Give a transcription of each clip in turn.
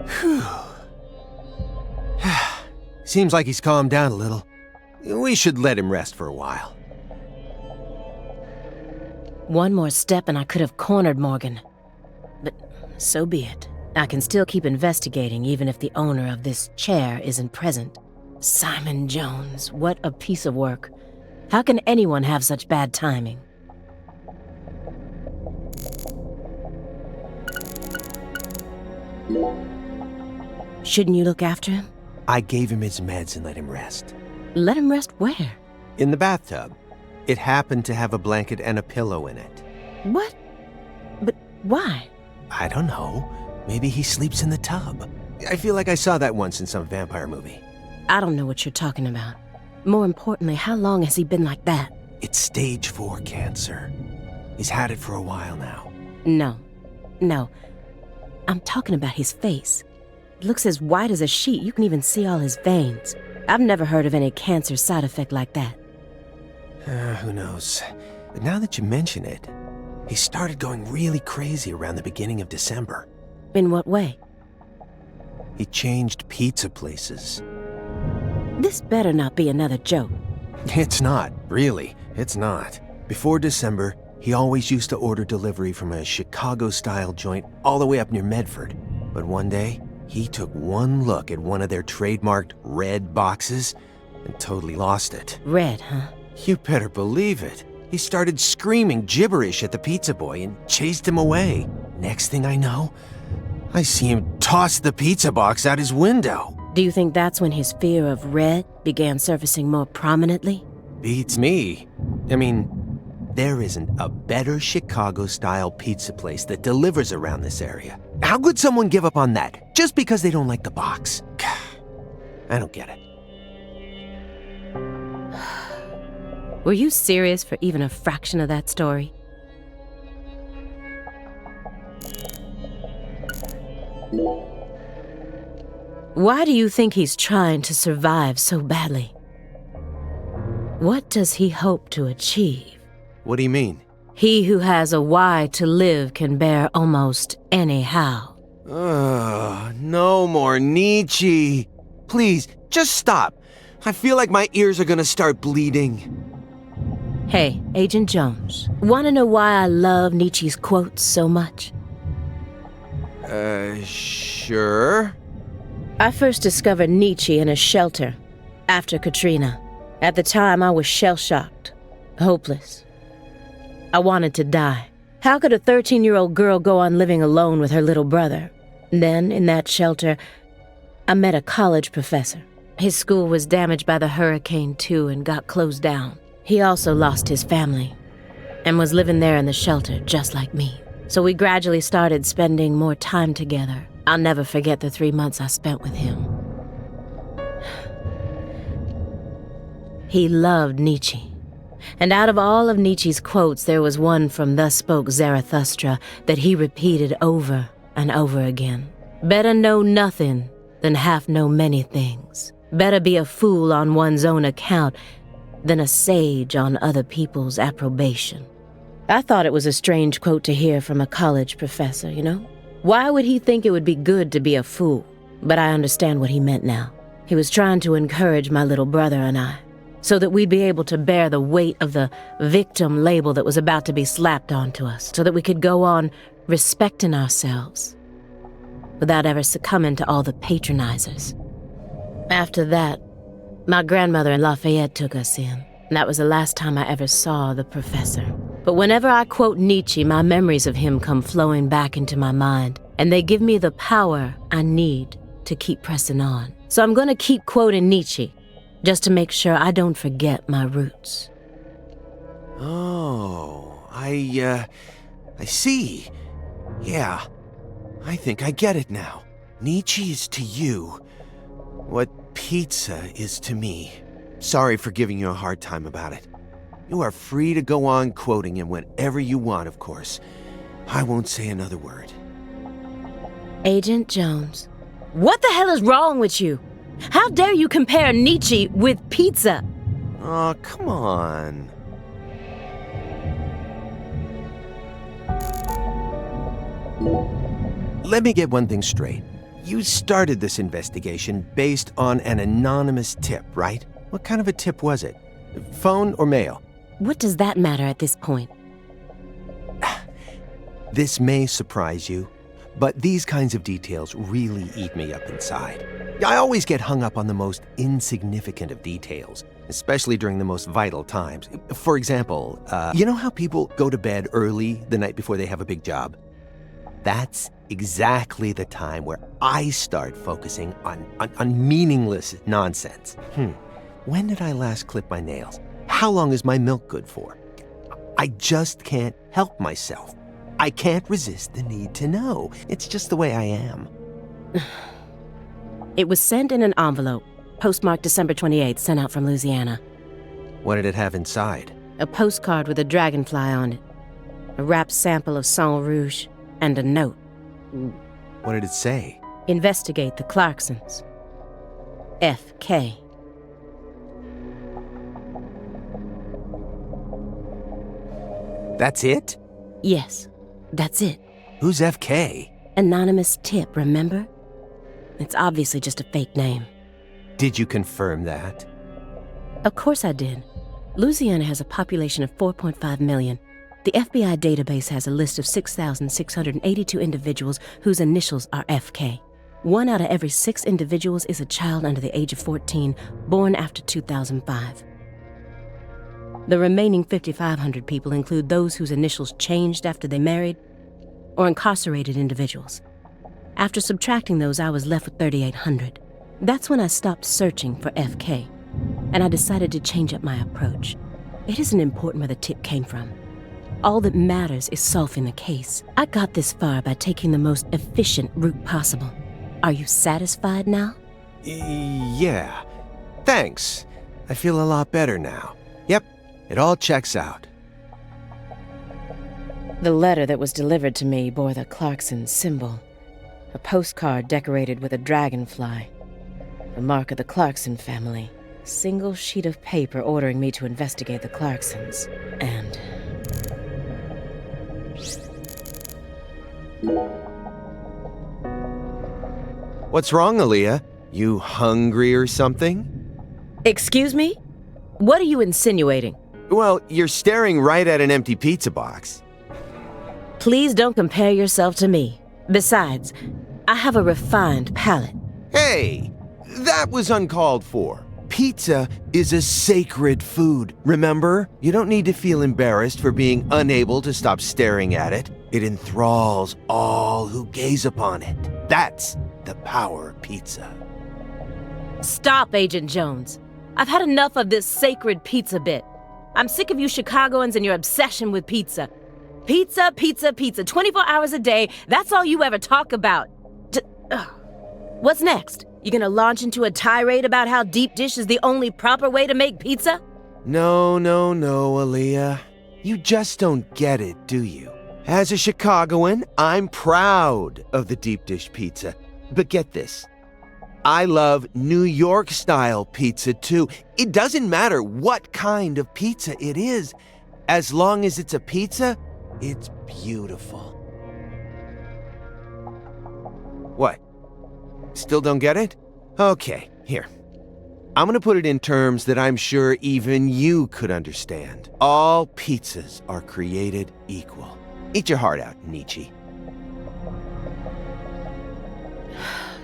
Whew. Seems like he's calmed down a little. We should let him rest for a while. One more step and I could have cornered Morgan. But so be it. I can still keep investigating even if the owner of this chair isn't present. Simon Jones, what a piece of work. How can anyone have such bad timing? Shouldn't you look after him? I gave him his meds and let him rest. Let him rest where? In the bathtub. It happened to have a blanket and a pillow in it. What? But why? I don't know. Maybe he sleeps in the tub. I feel like I saw that once in some vampire movie. I don't know what you're talking about. More importantly, how long has he been like that? It's stage 4 cancer. He's had it for a while now. No. I'm talking about his face. It looks as white as a sheet. You can even see all his veins. I've never heard of any cancer side effect like that. Who knows? But now that you mention it, he started going really crazy around the beginning of December. In what way? He changed pizza places. This better not be another joke. It's not, really. It's not. Before December, he always used to order delivery from a Chicago-style joint all the way up near Medford. But one day, he took one look at one of their trademarked red boxes and totally lost it. Red, huh? You better believe it. He started screaming gibberish at the pizza boy and chased him away. Next thing I know, I see him toss the pizza box out his window. Do you think that's when his fear of red began surfacing more prominently? Beats me. I mean, there isn't a better Chicago-style pizza place that delivers around this area. How could someone give up on that just because they don't like the box? I don't get it. Were you serious for even a fraction of that story? Why do you think he's trying to survive so badly? What does he hope to achieve? What do you mean? He who has a why to live can bear almost any how. No more Nietzsche. Please, just stop. I feel like my ears are gonna start bleeding. Hey, Agent Jones, wanna know why I love Nietzsche's quotes so much? Sure. I first discovered Nietzsche in a shelter after Katrina. At the time, I was shell-shocked, hopeless. I wanted to die. How could a 13-year-old girl go on living alone with her little brother? Then, in that shelter, I met a college professor. His school was damaged by the hurricane, too, and got closed down. He also lost his family and was living there in the shelter, just like me. So we gradually started spending more time together. I'll never forget the 3 months I spent with him. He loved Nietzsche. And out of all of Nietzsche's quotes, there was one from Thus Spoke Zarathustra that he repeated over and over again. Better know nothing than half know many things. Better be a fool on one's own account than a sage on other people's approbation. I thought it was a strange quote to hear from a college professor, you know? Why would he think it would be good to be a fool? But I understand what he meant now. He was trying to encourage my little brother and I, so that we'd be able to bear the weight of the victim label that was about to be slapped onto us, so that we could go on respecting ourselves without ever succumbing to all the patronizers. After that, my grandmother in Lafayette took us in, and that was the last time I ever saw the professor. But whenever I quote Nietzsche, my memories of him come flowing back into my mind, and they give me the power I need to keep pressing on. So I'm going to keep quoting Nietzsche, just to make sure I don't forget my roots. Oh, I see. Yeah, I think I get it now. Nietzsche is to you what pizza is to me. Sorry for giving you a hard time about it. You are free to go on quoting him whenever you want, of course. I won't say another word. Agent Jones, what the hell is wrong with you? How dare you compare Nietzsche with pizza? Oh, come on. Let me get one thing straight. you started this investigation based on an anonymous tip, right? What kind of a tip was it? Phone or mail? What does that matter at this point? This may surprise you, but these kinds of details really eat me up inside. I always get hung up on the most insignificant of details, especially during the most vital times. For example, you know how people go to bed early the night before they have a big job? That's exactly the time where I start focusing on meaningless nonsense. When did I last clip my nails? How long is my milk good for? I just can't help myself. I can't resist the need to know. It's just the way I am. It was sent in an envelope, postmarked December 28th, sent out from Louisiana. What did it have inside? A postcard with a dragonfly on it, a wrapped sample of Sang Rouge, and a note. What did it say? Investigate the Clarksons. F.K. That's it? Yes, that's it. Who's F.K.? Anonymous tip, remember? It's obviously just a fake name. Did you confirm that? Of course I did. Louisiana has a population of 4.5 million. The FBI database has a list of 6,682 individuals whose initials are FK. 1 out of every 6 individuals is a child under the age of 14, born after 2005. The remaining 5,500 people include those whose initials changed after they married, or incarcerated individuals. After subtracting those, I was left with 3,800. That's when I stopped searching for FK, and I decided to change up my approach. It isn't important where the tip came from. All that matters is solving the case. I got this far by taking the most efficient route possible. Are you satisfied now? Yeah. Thanks. I feel a lot better now. Yep, it all checks out. The letter that was delivered to me bore the Clarkson symbol. A postcard decorated with a dragonfly. The mark of the Clarkson family. A single sheet of paper ordering me to investigate the Clarksons. And... What's wrong, Aaliyah? You hungry or something? Excuse me? What are you insinuating? Well, you're staring right at an empty pizza box. Please don't compare yourself to me. Besides, I have a refined palate. Hey, that was uncalled for. Pizza is a sacred food, remember? You don't need to feel embarrassed for being unable to stop staring at it. It enthralls all who gaze upon it. That's the power of pizza. Stop, Agent Jones. I've had enough of this sacred pizza bit. I'm sick of you Chicagoans and your obsession with pizza. Pizza, pizza, pizza, 24 hours a day, that's all you ever talk about. What's next? You gonna launch into a tirade about how deep dish is the only proper way to make pizza? No, Aaliyah. You just don't get it, do you? As a Chicagoan, I'm proud of the deep dish pizza. But get this, I love New York-style pizza too. It doesn't matter what kind of pizza it is. As long as it's a pizza, it's beautiful. What? Still don't get it? Okay, here. I'm gonna put it in terms that I'm sure even you could understand. All pizzas are created equal. Eat your heart out, Nietzsche.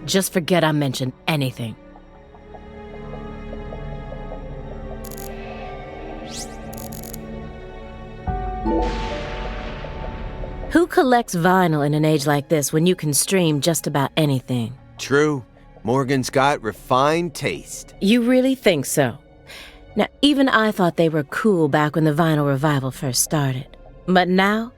Just forget I mentioned anything. Who collects vinyl in an age like this when you can stream just about anything? True. Morgan's got refined taste. You really think so? Now, even I thought they were cool back when the vinyl revival first started. But now,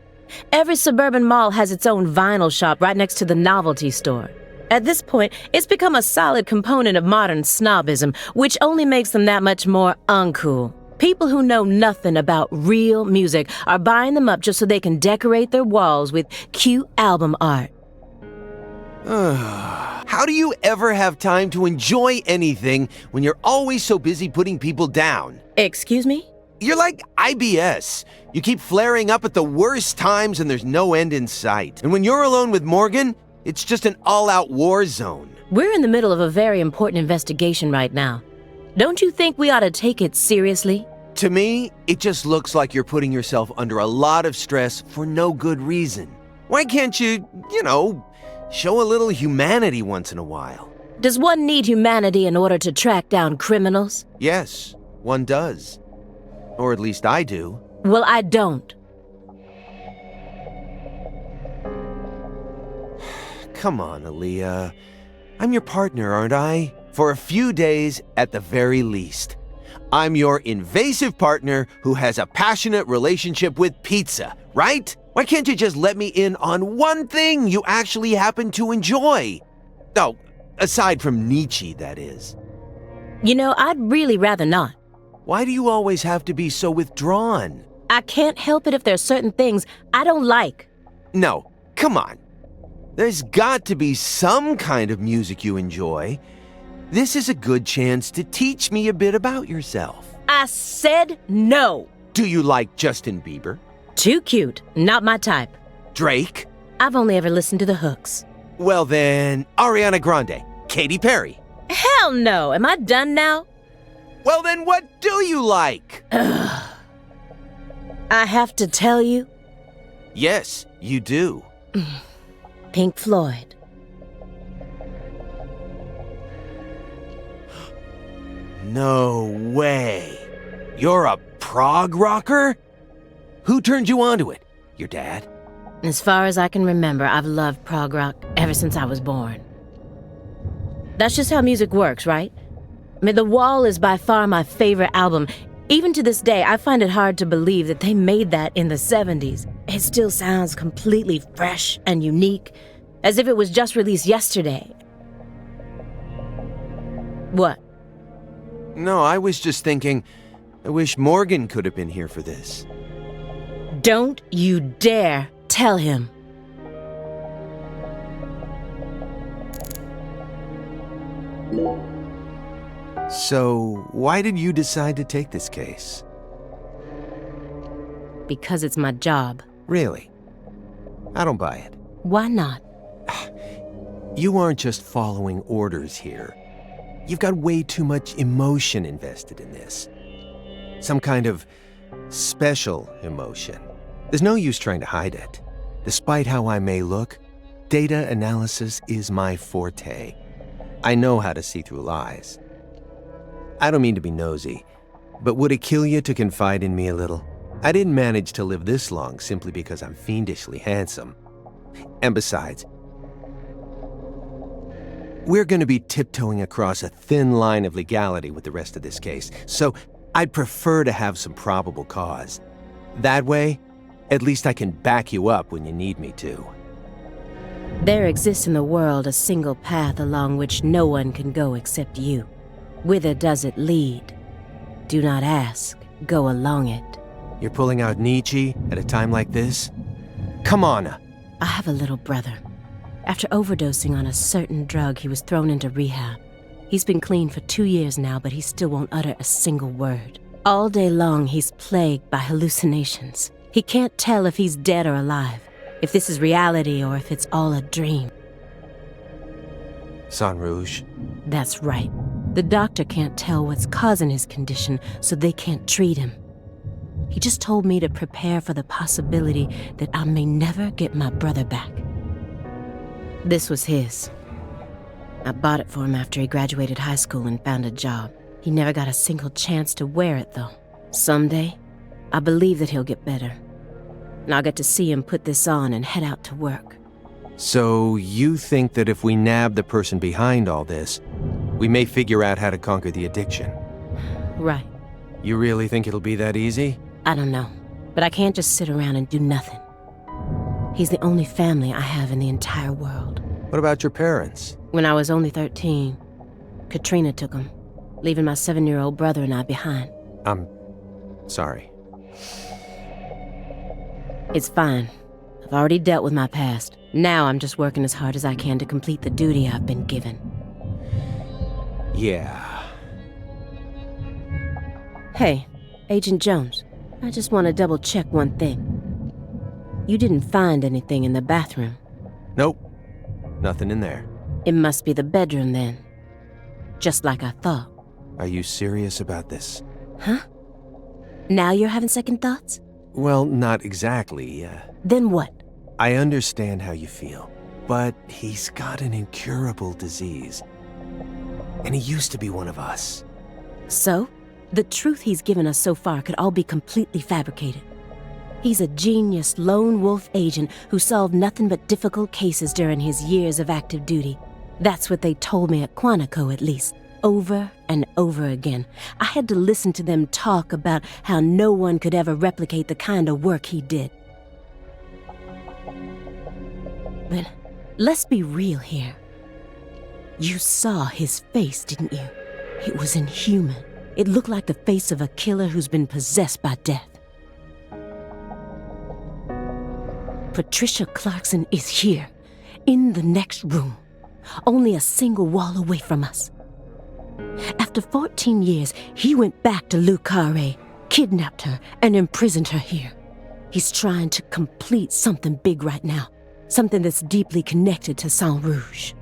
every suburban mall has its own vinyl shop right next to the novelty store. At this point, it's become a solid component of modern snobism, which only makes them that much more uncool. People who know nothing about real music are buying them up just so they can decorate their walls with cute album art. How do you ever have time to enjoy anything when you're always so busy putting people down? Excuse me? You're like IBS. You keep flaring up at the worst times and there's no end in sight. And when you're alone with Morgan, It's just an all-out war zone. We're in the middle of a very important investigation right now. Don't you think we ought to take it seriously? To me, it just looks like you're putting yourself under a lot of stress for no good reason. Why can't you, show a little humanity once in a while? Does one need humanity in order to track down criminals? Yes, one does. Or at least I do. Well, I don't. Come on, Aaliyah. I'm your partner, aren't I? For a few days at the very least. I'm your invasive partner who has a passionate relationship with pizza, right? Why can't you just let me in on one thing you actually happen to enjoy? Oh, aside from Nietzsche, that is. I'd really rather not. Why do you always have to be so withdrawn? I can't help it if there's certain things I don't like. No, come on. There's got to be some kind of music you enjoy. This is a good chance to teach me a bit about yourself. I said no. Do you like Justin Bieber? Too cute. Not my type. Drake? I've only ever listened to the hooks. Well then, Ariana Grande, Katy Perry. Hell no. Am I done now? Well then, what do you like? I have to tell you? Yes, you do. Pink Floyd. No way. You're a prog rocker? Who turned you onto it? Your dad? As far as I can remember, I've loved prog rock ever since I was born. That's just how music works, right? I mean, The Wall is by far my favorite album. Even to this day, I find it hard to believe that they made that in the 70s. It still sounds completely fresh and unique, as if it was just released yesterday. What? No, I was just thinking, I wish Morgan could have been here for this. Don't you dare tell him. So, why did you decide to take this case? Because it's my job. Really? I don't buy it. Why not? You aren't just following orders here. You've got way too much emotion invested in this. Some kind of special emotion. There's no use trying to hide it. Despite how I may look, data analysis is my forte. I know how to see through lies. I don't mean to be nosy, but would it kill you to confide in me a little? I didn't manage to live this long simply because I'm fiendishly handsome. And besides, we're going to be tiptoeing across a thin line of legality with the rest of this case, so I'd prefer to have some probable cause. That way, at least I can back you up when you need me to. There exists in the world a single path along which no one can go except you. Whither does it lead? Do not ask, go along it. You're pulling out Nietzsche at a time like this? Come on. I have a little brother. After overdosing on a certain drug, he was thrown into rehab. He's been clean for 2 years now, but he still won't utter a single word. All day long, he's plagued by hallucinations. He can't tell if he's dead or alive, if this is reality or if it's all a dream. Sang Rouge. That's right. The doctor can't tell what's causing his condition, so they can't treat him. He just told me to prepare for the possibility that I may never get my brother back. This was his. I bought it for him after he graduated high school and found a job. He never got a single chance to wear it, though. Someday, I believe that he'll get better. And I'll get to see him put this on and head out to work. So you think that if we nab the person behind all this, we may figure out how to conquer the addiction? Right. You really think it'll be that easy? I don't know, but I can't just sit around and do nothing. He's the only family I have in the entire world. What about your parents? When I was only 13, Katrina took him, leaving my 7-year-old brother and I behind. I'm sorry. It's fine. I've already dealt with my past. Now I'm just working as hard as I can to complete the duty I've been given. Yeah. Hey, Agent Jones, I just want to double-check one thing. You didn't find anything in the bathroom? Nope. Nothing in there. It must be the bedroom then. Just like I thought. Are you serious about this? Huh? Now you're having second thoughts? Well, not exactly. Then what? I understand how you feel, but he's got an incurable disease. And he used to be one of us. So, the truth he's given us so far could all be completely fabricated. He's a genius lone wolf agent who solved nothing but difficult cases during his years of active duty. That's what they told me at Quantico, at least, over and over again. I had to listen to them talk about how no one could ever replicate the kind of work he did. But let's be real here. You saw his face, didn't you? It was inhuman. It looked like the face of a killer who's been possessed by death. Patricia Clarkson is here, in the next room, only a single wall away from us. After 14 years, he went back to Le Carré, kidnapped her, and imprisoned her here. He's trying to complete something big right now, something that's deeply connected to Saint Rouge.